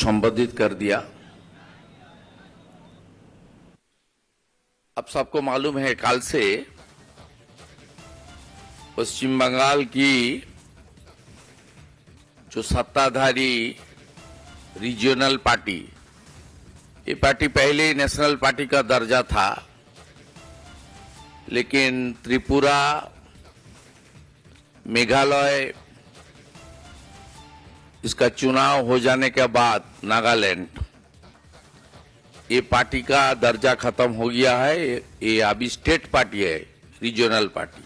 संबोधित कर दिया। अब सबको मालूम है कल से पश्चिम बंगाल की जो सत्ताधारी रीजनल पार्टी, ये पार्टी पहले नेशनल पार्टी का दर्जा था, लेकिन त्रिपुरा, मेघालय, इसका चुनाव हो जाने के बाद नागालैंड, ये पार्टी का दर्जा खत्म हो गया है। ये अभी स्टेट पार्टी है, रीजनल पार्टी।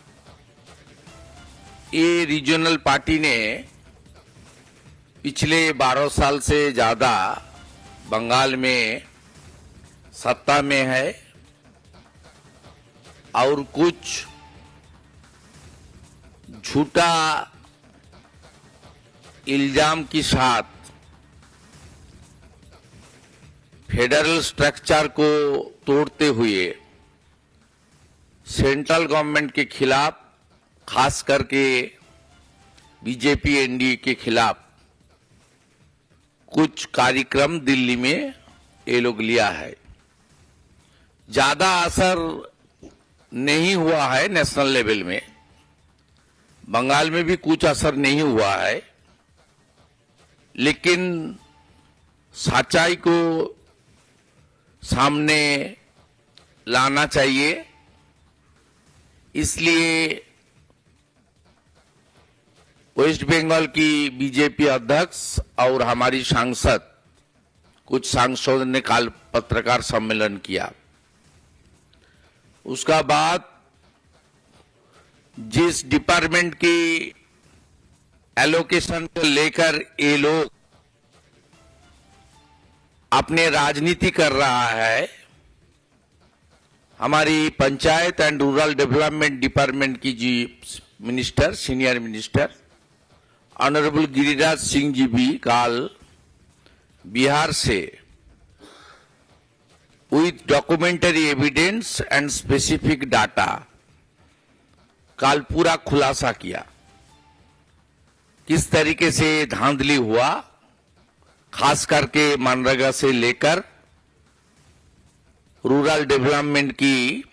ये रीजनल पार्टी ने पिछले 12 साल से ज्यादा बंगाल में सत्ता में है और कुछ झूठा इल्जाम के साथ फेडरल स्ट्रक्चर को तोड़ते हुए सेंट्रल गवर्नमेंट के खिलाफ, खास करके बीजेपी एनडीए के खिलाफ कुछ कार्यक्रम दिल्ली में ये लोग लिया है। ज्यादा असर नहीं हुआ है नेशनल लेवल में, बंगाल में भी कुछ असर नहीं हुआ है, लेकिन सच्चाई को सामने लाना चाहिए। इसलिए वेस्ट बंगाल की बीजेपी अध्यक्ष और हमारी सांसद, कुछ सांसदों ने कल पत्रकार सम्मेलन किया। उसका बाद जिस डिपार्टमेंट की एलोकेशन को लेकर ये लोग अपने राजनीति कर रहा है, हमारी panchayat and rural development department की जी minister, senior minister honourable Giriraj Singh ji भी कल बिहार से with documentary evidence and specific data कल पूरा खुलासा किया, किस तरीके से धांधली हुआ, खास करके मनरेगा से लेकर रूरल डेवलपमेंट की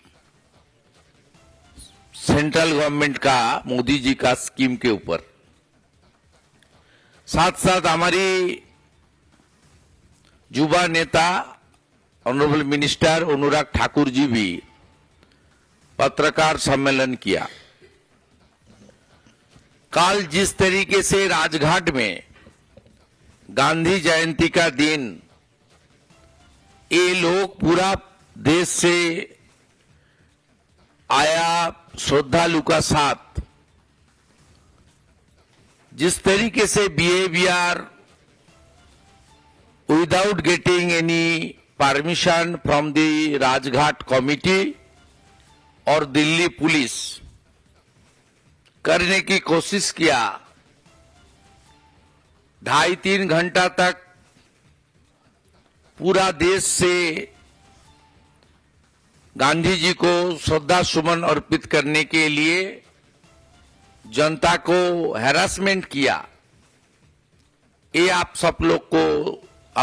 सेंट्रल गवर्नमेंट का, मोदी जी का स्कीम के ऊपर। साथ साथ हमारी युवा नेता ऑनरेबल मिनिस्टर अनुराग ठाकुर जी भी पत्रकार सम्मेलन किया। कल जिस तरीके से राजघाट में गांधी जयंती का दिन ये लोग पूरा देश से आया श्रद्धालु का साथ जिस तरीके से behaviour without getting any permission from the Rajghat committee और दिल्ली पुलिस करने की कोशिश किया, 2.5-3 घंटा तक पूरा देश से गांधी जी को श्रद्धा सुमन अर्पित करने के लिए जनता को हैरासमेंट किया। ये आप सब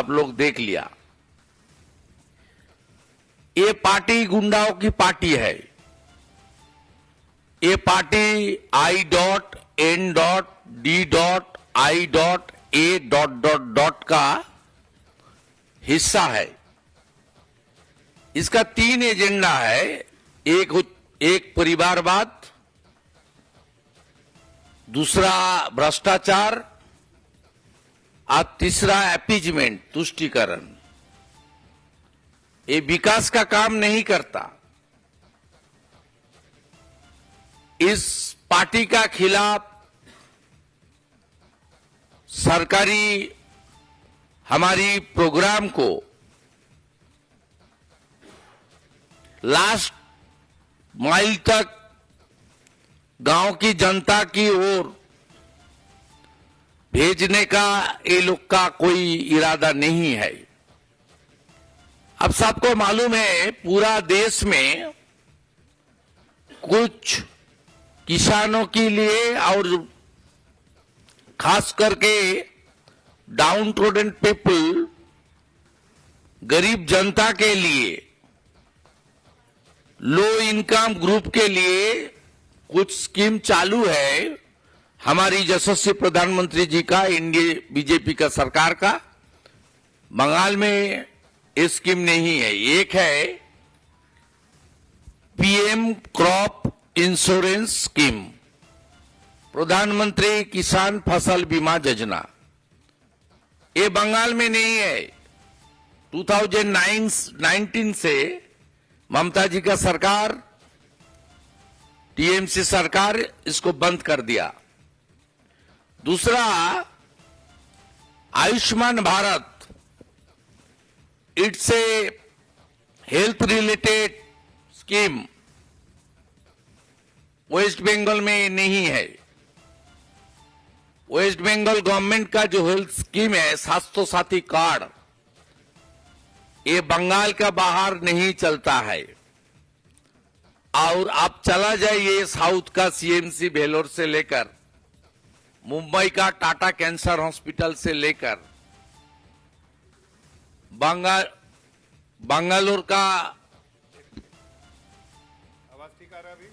लोग देख लिया। ये पार्टी गुंडाओं की पार्टी है। ये पार्टी I.N.D.I.A. का हिस्सा है। इसका 3 एजेंडा है, एक परिवारवाद, दूसरा भ्रष्टाचार और तीसरा अपीजमेंट, तुष्टीकरण। ये विकास का काम नहीं करता। इस पार्टी का खिलाफ सरकारी हमारी प्रोग्राम को लास्ट माइल तक गांव की जनता की ओर भेजने का ये लोग का कोई इरादा नहीं है। अब सबको मालूम है पूरा देश में कुछ किसानों के लिए और खास करके डाउन ट्रोडन पीपल गरीब जनता के लिए, लो इनकम ग्रुप के लिए कुछ स्कीम चालू है हमारी यशस्वी प्रधानमंत्री जी का, इंडिया बीजेपी का सरकार का। बंगाल में ये स्कीम नहीं है। एक है पीएम क्रॉप इंश्योरेंस स्कीम, प्रधानमंत्री किसान फसल बीमा योजना। ये बंगाल में नहीं है। 2019 से ममता जी का सरकार, टीएमसी सरकार इसको बंद कर दिया। दूसरा, Ayushman Bharat, it's a health related scheme, West Bengal में नहीं है। वेस्ट बंगाल गवर्नमेंट का जो हेल्थ स्कीम है, स्वास्थ्य साथी कार्ड, ये बंगाल का बाहर नहीं चलता है। और आप चला जाइए साउथ का सीएमसी भेलोर से लेकर, मुंबई का टाटा कैंसर हॉस्पिटल से लेकर, बंगालोर का, आवाज ठीक आ रहा है अभी?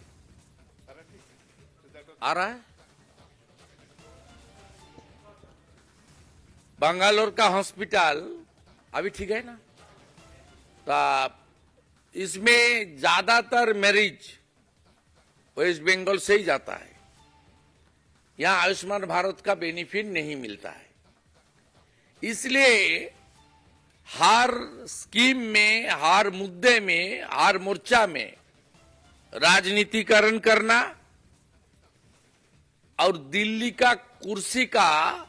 आ रहा है, बंगालोर का हॉस्पिटल अभी ठीक है ना? तो इसमें ज्यादातर मरीज वेस्ट बंगाल से ही जाता है। यहां आयुष्मान भारत का बेनिफिट नहीं मिलता है। इसलिए हर स्कीम में, हर मुद्दे में, हर मोर्चा में राजनीतिकरण करना और दिल्ली का कुर्सी का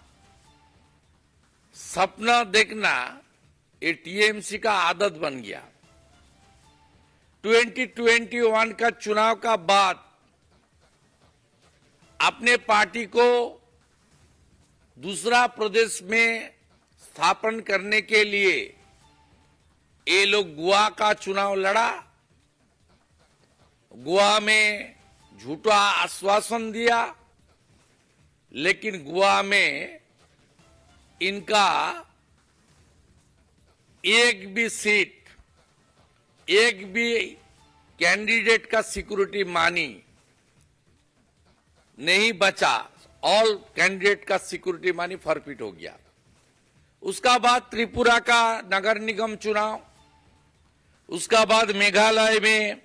सपना देखना, ये टीएमसी का आदत बन गया। 2021 का चुनाव का बाद अपने पार्टी को दूसरा प्रदेश में स्थापन करने के लिए ये लोग गोवा का चुनाव लड़ा। गोवा में झूठा आश्वासन दिया, लेकिन गोवा में इनका एक भी सीट, एक भी कैंडिडेट का सिक्योरिटी मानी नहीं बचा। ऑल कैंडिडेट का सिक्योरिटी मानी फॉरफिट हो गया। उसका बाद त्रिपुरा का नगर निगम चुनाव, उसका बाद मेघालय में,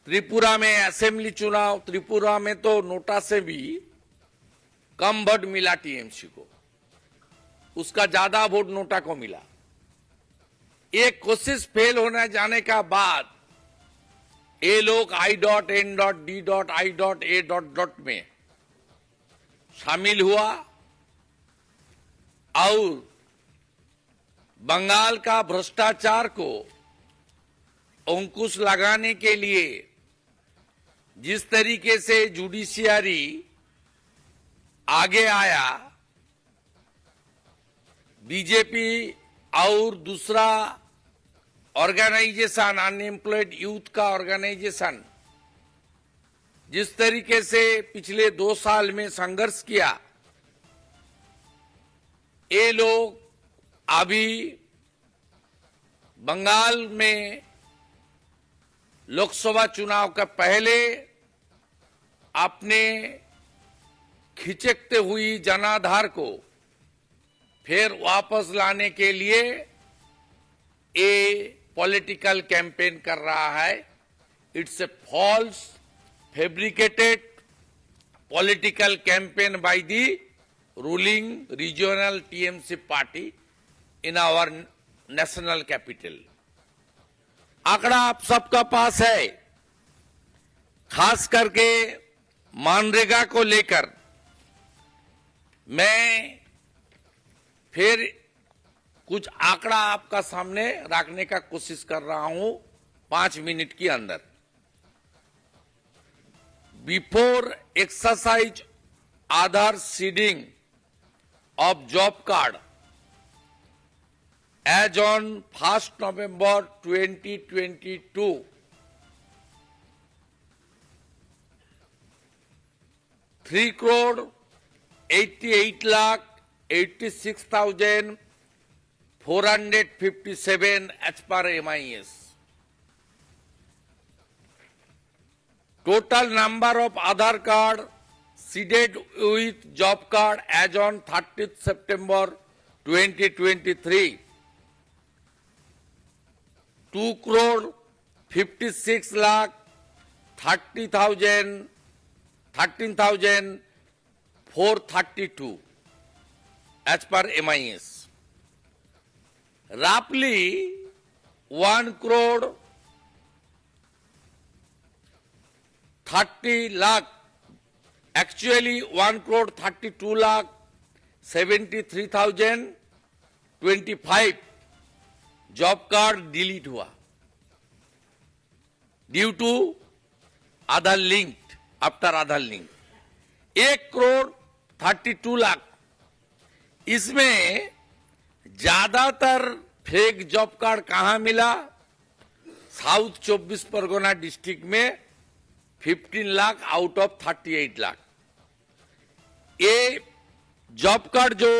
त्रिपुरा में असेंबली चुनाव। त्रिपुरा में तो नोटा से भी कम वोट मिला टीएमसी को, उसका ज्यादा वोट नोटा को मिला। एक कोशिश फेल होने जाने का बाद ये लोग I.N.D.I.A. में शामिल हुआ और बंगाल का भ्रष्टाचार को अंकुश लगाने के लिए जिस तरीके से जुडिशियरी आगे आया, बीजेपी और दूसरा ऑर्गेनाइजेशन, अनएम्प्लॉयड यूथ का ऑर्गेनाइजेशन, जिस तरीके से पिछले 2 साल में संघर्ष किया, ये लोग अभी बंगाल में लोकसभा चुनाव का पहले अपने खिचकते हुई जनाधार को फिर वापस लाने के लिए ये पॉलिटिकल कैंपेन कर रहा है। It's a false fabricated political campaign by the ruling regional TMC party in our national capital. आंकड़ा आप सबका पास है। खास करके मनरेगा को लेकर मैं फिर कुछ आंकड़ा आपका सामने रखने का कोशिश कर रहा हूं 5 मिनट के अंदर। Before exercise Aadhaar seeding of job card as on 1st November 2022, 3,88,86,000 457 as per MIS. Total number of Aadhaar card seeded with job card as on 30th September 2023, 2 crore 56 lakh 13,432 as per MIS. Roughly 1 crore 30 lakh, actually 1 crore 32 lakh 73,025 job card delete हुआ due to Aadhaar linked, after Aadhaar link 1 crore 32 lakh. इसमें ज्यादातर fake job card कहां मिला? South 24 Pargana district में 15 lakh out of 38 lakh. ये job card जो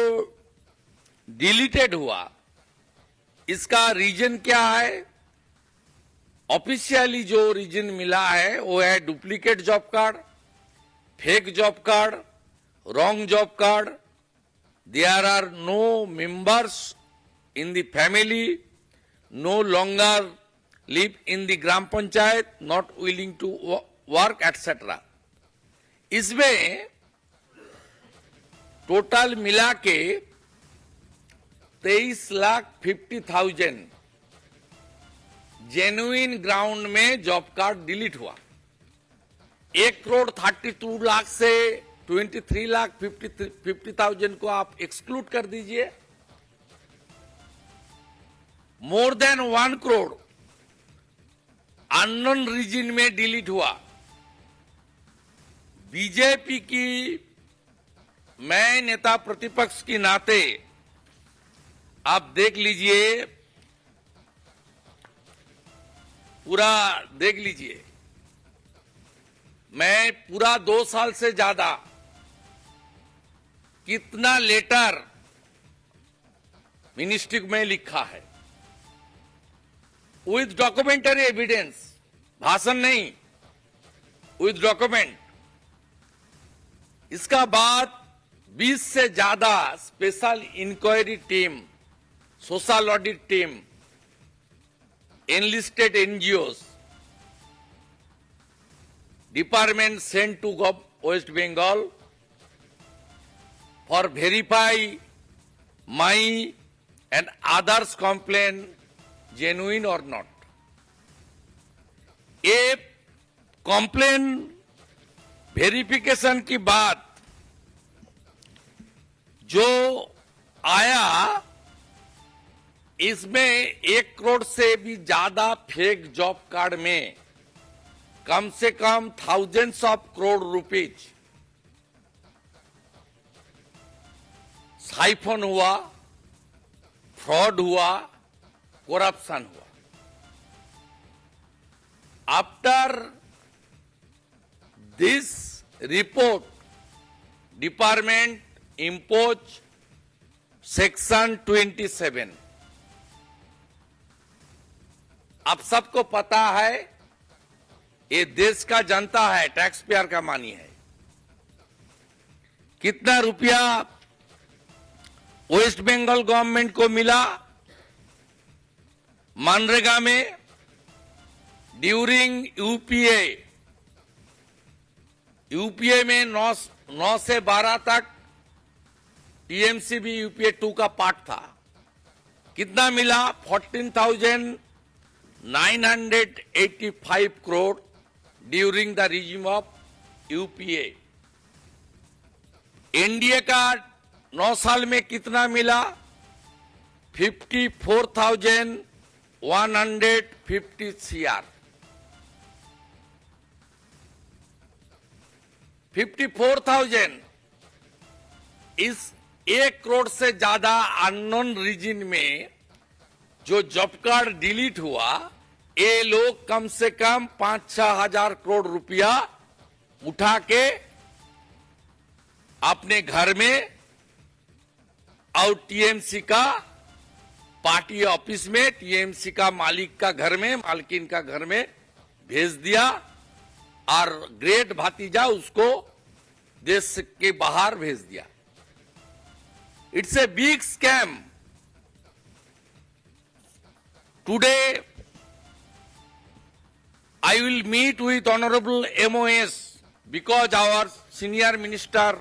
deleted हुआ, इसका रीजन क्या है? ऑफिशियली जो रीजन मिला है वो है duplicate job card, fake job card, wrong job card, there are no members in the family, no longer live in the gram panchayat, not willing to work etcetera. इसमें टोटल मिला के 23,50,000 जेन्युइन ग्राउंड में job card delete हुआ। 1 करोड़ 32 लाख से 23,50,000 को आप exclude कर दीजिए। More than 1 crore unknown reason में डिलीट हुआ। बीजेपी की मैं नेता प्रतिपक्ष के नाते आप देख लीजिए, पूरा देख लीजिए। मैं पूरा 2 साल से ज्यादा कितना लेटर मिनिस्ट्री में लिखा है विथ डॉक्यूमेंटरी एविडेंस, भाषण नहीं, विथ डॉक्यूमेंट। इसका बाद 20 से ज्यादा special inquiry team, social audit team, enlisted NGOs, department sent to West Bengal for verify my and others complaint genuine or not. ये complaint verification की बात जो आया, इसमें 1 करोड़ से भी ज्यादा फेक जॉब कार्ड में कम से कम thousands of crore rupees siphon हुआ, फ्रॉड हुआ, करप्शन हुआ। After this report, department impose section 27। आप सबको पता है, ये देश का जनता है, टैक्स पेयर का मानी है। कितना रुपया वेस्ट बंगाल गवर्नमेंट को मिला मनरेगा में ड्यूरिंग यूपीए में 9 से 12 तक टीएमसी भी यूपीए 2 का पार्ट था। कितना मिला? 14,985 crore during the regime of UPA. NDA का 9 साल में कितना मिला? 54,150 CR। 54,000। इस 1 करोड़ से ज्यादा अननोन रीजन में जो जॉब कार्ड डिलीट हुआ, ये लोग कम से कम 5-6 हजार करोड़ रुपया उठा के अपने घर में और टीएमसी का पार्टी ऑफिस में, टीएमसी का मालिक का घर में, मालकिन का घर में भेज दिया और ग्रेट भतीजा उसको देश के बाहर भेज दिया। It's a big scam. Today I will meet with Honorable MOS because our senior minister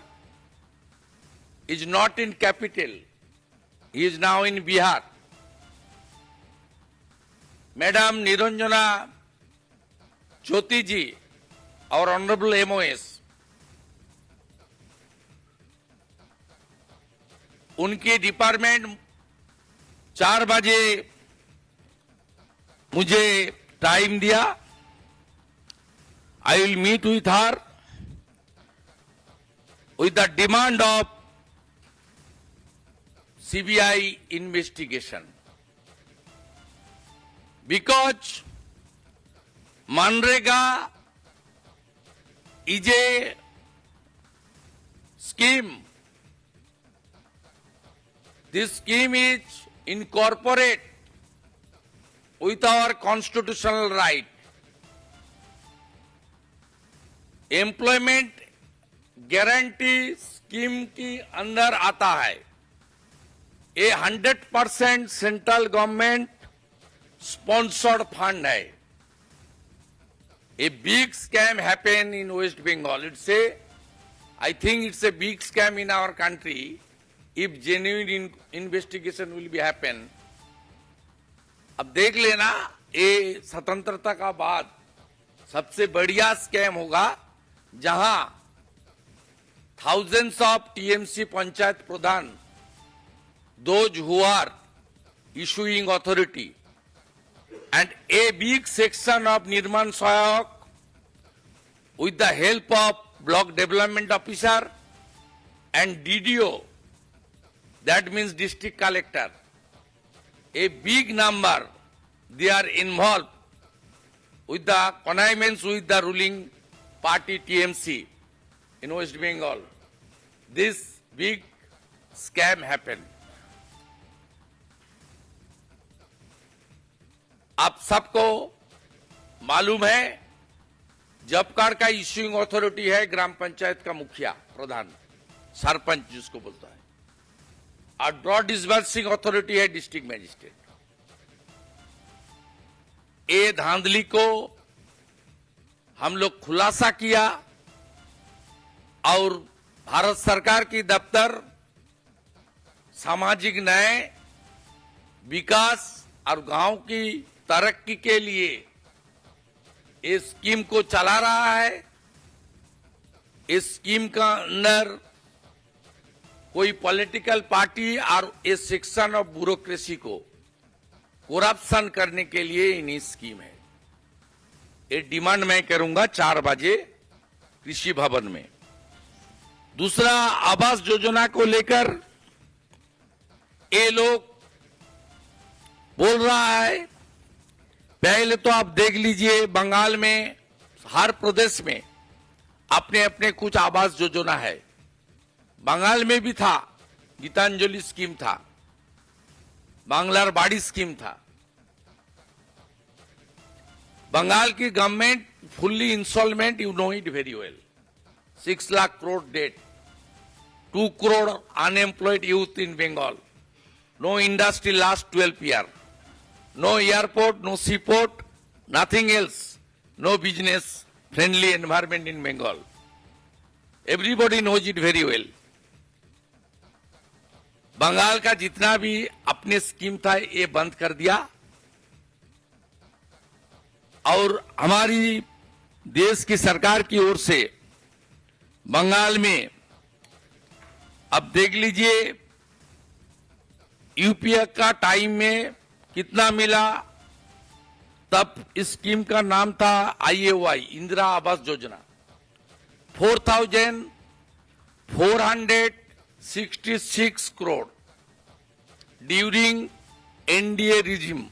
is not in capital. He is now in Bihar. Madam Niranjana Jyoti ji, our Honorable MOS, उनके department 4 बजे मुझे time दिया। I will meet with her with the demand of CBI investigation, because Manrega is a scheme. This scheme is incorporate with our constitutional right. Employment guarantee scheme के अंदर आता है। ये 100% central government sponsored fund है। A big scam happen in West Bengal. It's a, I think it's a big scam in our country if genuine investigation will be happen. अब देख लेना, ये स्वतंत्रता का बाद सबसे बढ़िया स्कैम होगा जहां thousands of TMC panchayat Pradhan, those who are issuing authority, and a big section of Nirman Sahayak with the help of block development officer and DDO, that means district collector, a big number, they are involved with the connivance with the ruling party TMC in West Bengal. This big scam happened. आप सबको मालूम है, job card का issuing authority है ग्राम पंचायत का मुखिया, प्रधान, सरपंच जिसको बोलता है, और ड्रॉ डिसबर्सिंग अथॉरिटी है डिस्ट्रिक्ट मजिस्ट्रेट। ये धांधली को हम लोग खुलासा किया और भारत सरकार की दफ्तर सामाजिक न्याय, विकास और गांव की तरक्की के लिए इस स्कीम को चला रहा है। इस स्कीम का अंदर कोई पॉलिटिकल पार्टी और इस सेक्शन ऑफ ब्यूरोक्रेसी को करप्शन करने के लिए इन्हीं स्कीम है। ये डिमांड मैं करूंगा 4 बजे कृषि भवन में। दूसरा, आवास योजना को लेकर ये लोग बोल रहा है, पहले तो आप देख लीजिए, बंगाल में हर प्रदेश में अपने अपने कुछ आवास योजना है। बंगाल में भी था, गीतांजलि स्कीम था, बांग्लार बाड़ी स्कीम था। बंगाल की government fully instalment, you know it very well. 6 lakh crore debt, 2 crore unemployed youth in Bengal, no industry last 12 years, no airport, no seaport, nothing else, no business friendly environment in Bengal. Everybody knows it very well. Bengal का जितना भी अपने scheme था ये बंद कर दिया, और हमारी देश की सरकार की ओर से बंगाल में अब देख लीजिए, यूपीए का टाइम में कितना मिला, तब इस स्कीम का नाम था IAY, Indira Awas Yojana. 4,466 crore during NDA regime.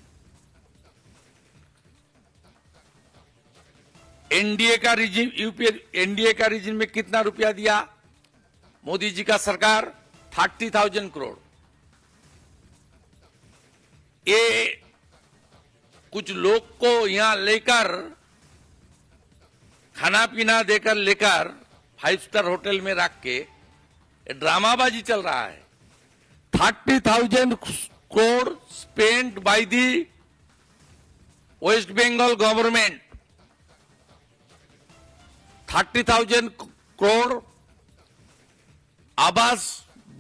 NDA का रिजिम, यूपीए एनडीए का रिजिम में कितना रुपया दिया मोदी जी का सरकार? 30,000 करोड़। ये कुछ लोग को यहां लेकर खाना पीना देकर लेकर 5 स्टार होटल में रख के ड्रामाबाजी चल रहा है। 30,000 crore spent by the West Bengal government, 30,000 crore आवास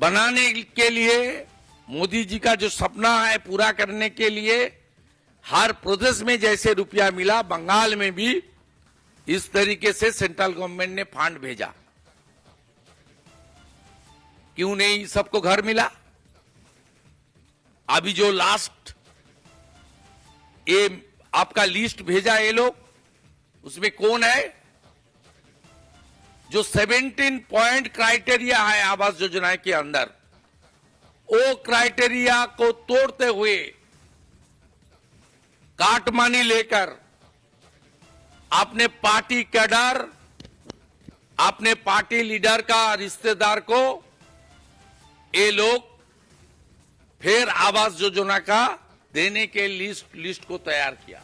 बनाने के लिए मोदी जी का जो सपना है पूरा करने के लिए हर प्रदेश में जैसे रुपया मिला, बंगाल में भी इस तरीके से सेंट्रल गवर्नमेंट ने फंड भेजा। क्यों नहीं सबको घर मिला? अभी जो लास्ट ये आपका लिस्ट भेजा ये लोग, उसमें कौन है? जो 17 पॉइंट क्राइटेरिया है आवास योजना के अंदर, वो क्राइटेरिया को तोड़ते हुए काटमानी लेकर अपने पार्टी कैडर, अपने पार्टी लीडर का रिश्तेदार को ये लोग फिर आवास योजना का देने के लिस्ट को तैयार किया।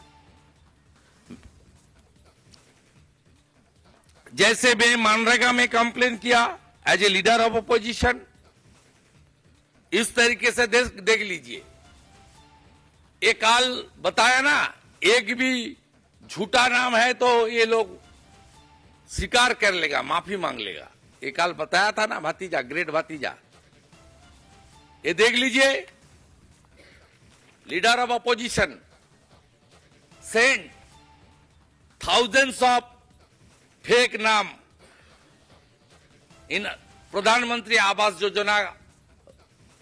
जैसे मैं मनरेगा में कंप्लेन किया as a leader of opposition, इस तरीके से देख लीजिए। एक काल बताया ना, एक भी झूठा नाम है तो ये लोग स्वीकार कर लेगा, माफी मांग लेगा। एक काल बताया था ना, भतीजा, ग्रेट भतीजा। ये देख लीजिए, leader of opposition send thousands of fake नाम इन प्रधानमंत्री आवास योजना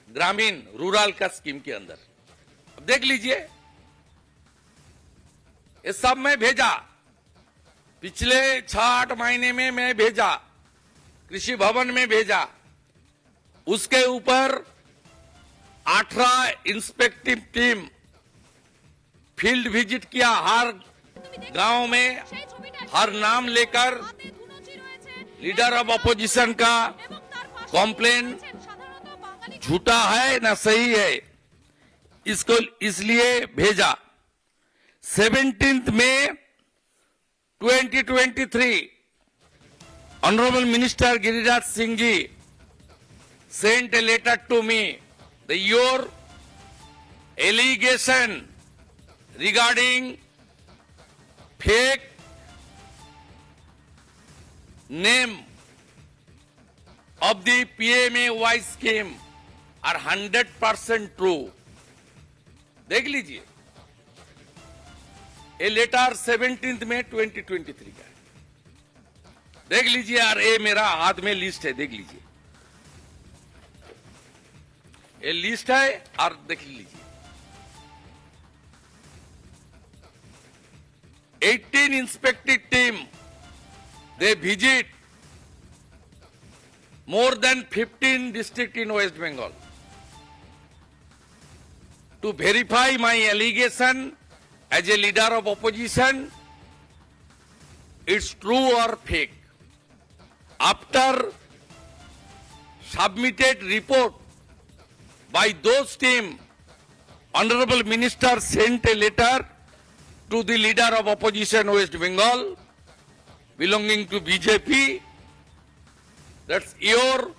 ग्रामीण रूरल का स्कीम के अंदर। अब देख लीजिए, ये सब मैं भेजा, पिछले 6-8 महीने में मैं भेजा, कृषि भवन में भेजा। उसके ऊपर 18 इंस्पेक्टिव टीम फील्ड विजिट किया, हर गांव में हर नाम लेकर लीडर ऑफ अपोजिशन का कॉम्प्लेन झूठा है ना सही है, इसको इसलिए भेजा। 17 मई 2023 honourable minister Giriraj Singh ji sent a letter to me that your allegation regarding fake name of the PMAY scheme are 100% true। देख लीजिए, ये लेटर 17 मई 2023 का है। देख लीजिए, और ये मेरा हाथ में लिस्ट है, देख लीजिए, ये लिस्ट है और देख लीजिए। 18 inspected team, they visit more than 15 districts in West Bengal to verify my allegation as a leader of opposition, it's true or fake. After submitted report by those team, Honorable Minister sent a letter to the leader of opposition West Bengal belonging to BJP. That's your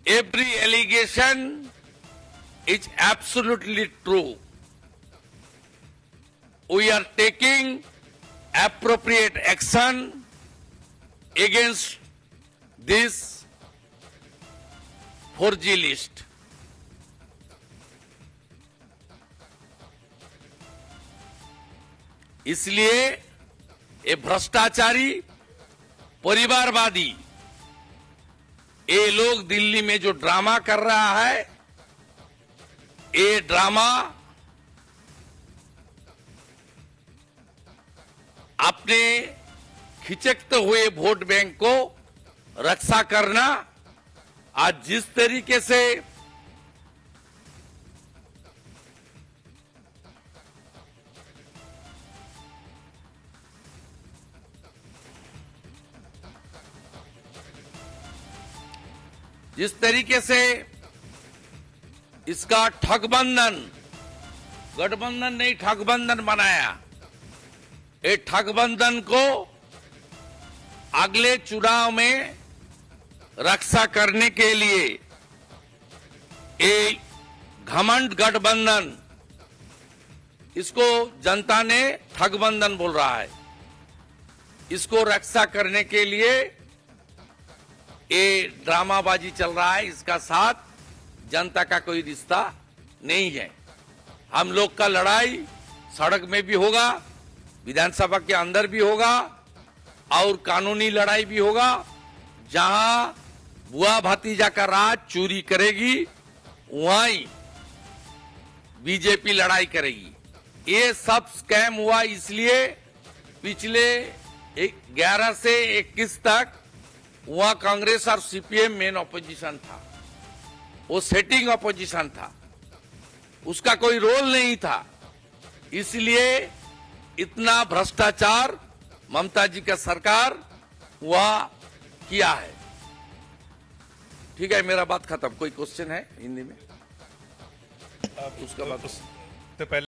every allegation is absolutely true. We are taking appropriate action against this 4G list. इसलिए ये भ्रष्टाचारी परिवारवादी ये लोग दिल्ली में जो drama कर रहा है, ये ड्रामा अपने खिचकते हुए वोट बैंक को रक्षा करना, आज जिस तरीके से इसका ठगबंधन गठबंधन नहीं, ठगबंधन बनाया। ये ठगबंधन को अगले चुनाव में रक्षा करने के लिए ये घमंड गठबंधन, इसको जनता ने ठगबंधन बोल रहा है। इसको रक्षा करने के लिए ये ड्रामाबाजी चल रहा है। इसका साथ जनता का कोई रिश्ता नहीं है। हम लोग का लड़ाई सड़क में भी होगा, विधानसभा के अंदर भी होगा और कानूनी लड़ाई भी होगा। जहां बुआ भतीजा का राज चोरी करेगी वहीं बीजेपी लड़ाई करेगी। ये सब स्कैम हुआ इसलिए पिछले 11 से 21 तक वहां कांग्रेस और सीपीएम मेन ऑपोजिशन था, वो सेटिंग ऑपोजिशन था, उसका कोई रोल नहीं था। इसलिए इतना भ्रष्टाचार ममता जी का सरकार वहां किया है। ठीक है, मेरा बात खत्म। कोई क्वेश्चन है हिंदी में? उसका बात तो पहले